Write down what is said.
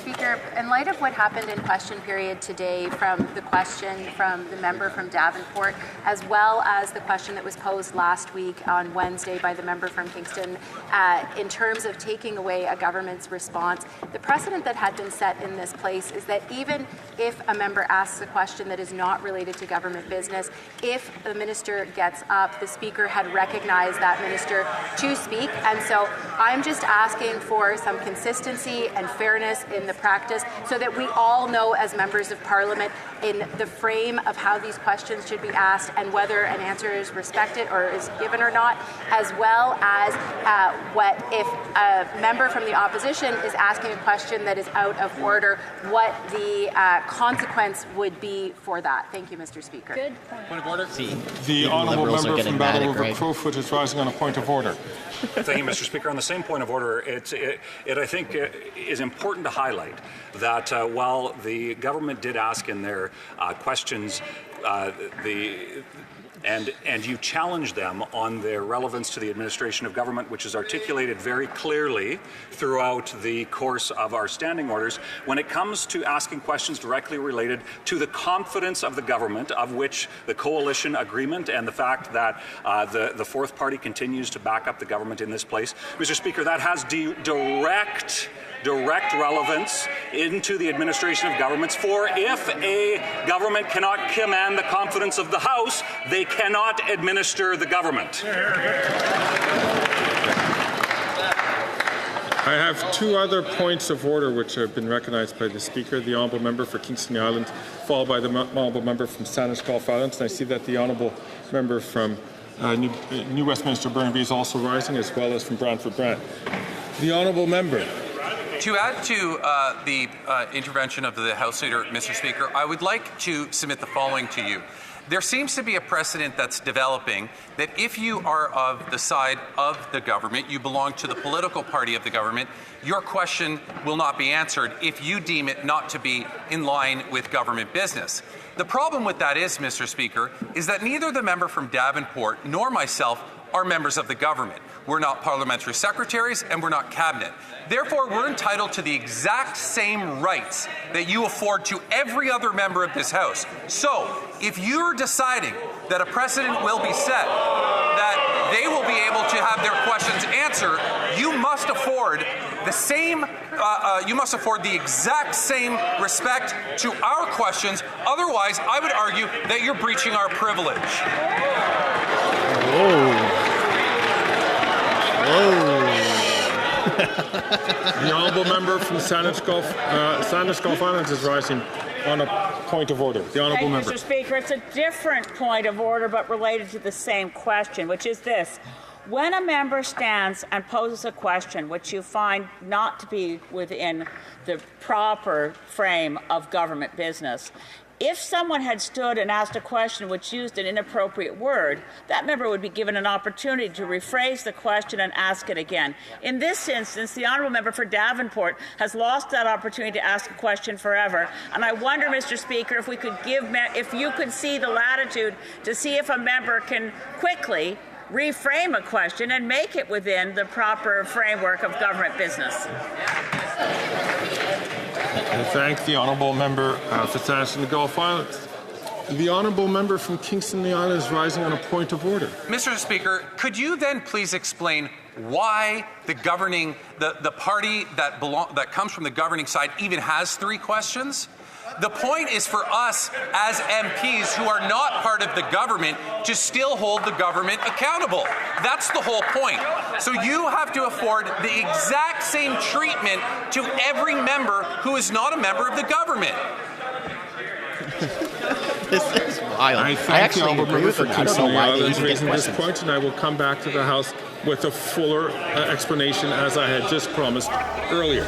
Speaker, in light of what happened in question period today from the question from the member from Davenport, as well as the question that was posed last week on Wednesday by the member from Kingston, in terms of taking away a government's response, the precedent that had been set in this place is that even if a member asks a question that is not related to government business, if the minister gets up, the Speaker had recognized that minister to speak. And so I'm just asking for some consistency and fairness in the practice so that we all know as members of Parliament in the frame of how these questions should be asked and whether an answer is respected or is given or not, as well as what if a member from the opposition is asking a question that is out of order, what the consequence would be for that. Thank you, Mr. Speaker. Good point of order. The honourable member from Battle River Crowfoot is rising on a point of order. Thank you, Mr. Speaker. On the same point of order, it I think is important to highlight that while the government did ask in their questions and you challenge them on their relevance to the administration of government, which is articulated very clearly throughout the course of our standing orders. When it comes to asking questions directly related to the confidence of the government, of which the coalition agreement and the fact that the fourth party continues to back up the government in this place, Mr. Speaker, that has direct relevance into the administration of governments. For if a government cannot command the confidence of the House, they cannot administer the government. I have two other points of order which have been recognized by the Speaker. The honourable member for Kingston Island, followed by the honourable member from Sanders Gulf Islands. And I see that the honourable member from New Westminster Burnaby is also rising, as well as from Brantford Brant. The honourable member. To add to the intervention of the House Leader, Mr. Speaker, I would like to submit the following to you. There seems to be a precedent that's developing that if you are of the side of the government, you belong to the political party of the government, your question will not be answered if you deem it not to be in line with government business. The problem with that is, Mr. Speaker, is that neither the member from Davenport nor myself are members of the government. We're not parliamentary secretaries and we're not cabinet. Therefore, we're entitled to the exact same rights that you afford to every other member of this House. So, if you're deciding that a precedent will be set, that they will be able to have their questions answered, you must afford the same, you must afford the exact same respect to our questions. Otherwise, I would argue that you're breaching our privilege. The honourable member from Sanders Gulf Islands is rising on a point of order. The honourable member. Mr. Speaker, it's a different point of order but related to the same question, which is this. When a member stands and poses a question which you find not to be within the proper frame of government business, if someone had stood and asked a question which used an inappropriate word, that member would be given an opportunity to rephrase the question and ask it again. In this instance, the honourable member for Davenport has lost that opportunity to ask a question forever. And I wonder, Mr. Speaker, if we could if you could see the latitude to see if a member can quickly reframe a question and make it within the proper framework of government business. I thank the honourable member for Sanders and the Gulf Islands. The honourable member from Kingston the Island is rising on a point of order. Mr. Speaker, could you then please explain why the party that comes from the governing side even has 3 questions? The point is for us as MPs who are not part of the government to still hold the government accountable. That's the whole point. So you have to afford the exact same treatment to every member who is not a member of the government. This is wild. I thank the honourable member for Kingston the Islands for raising this point, and I will come back to the House with a fuller explanation as I had just promised earlier.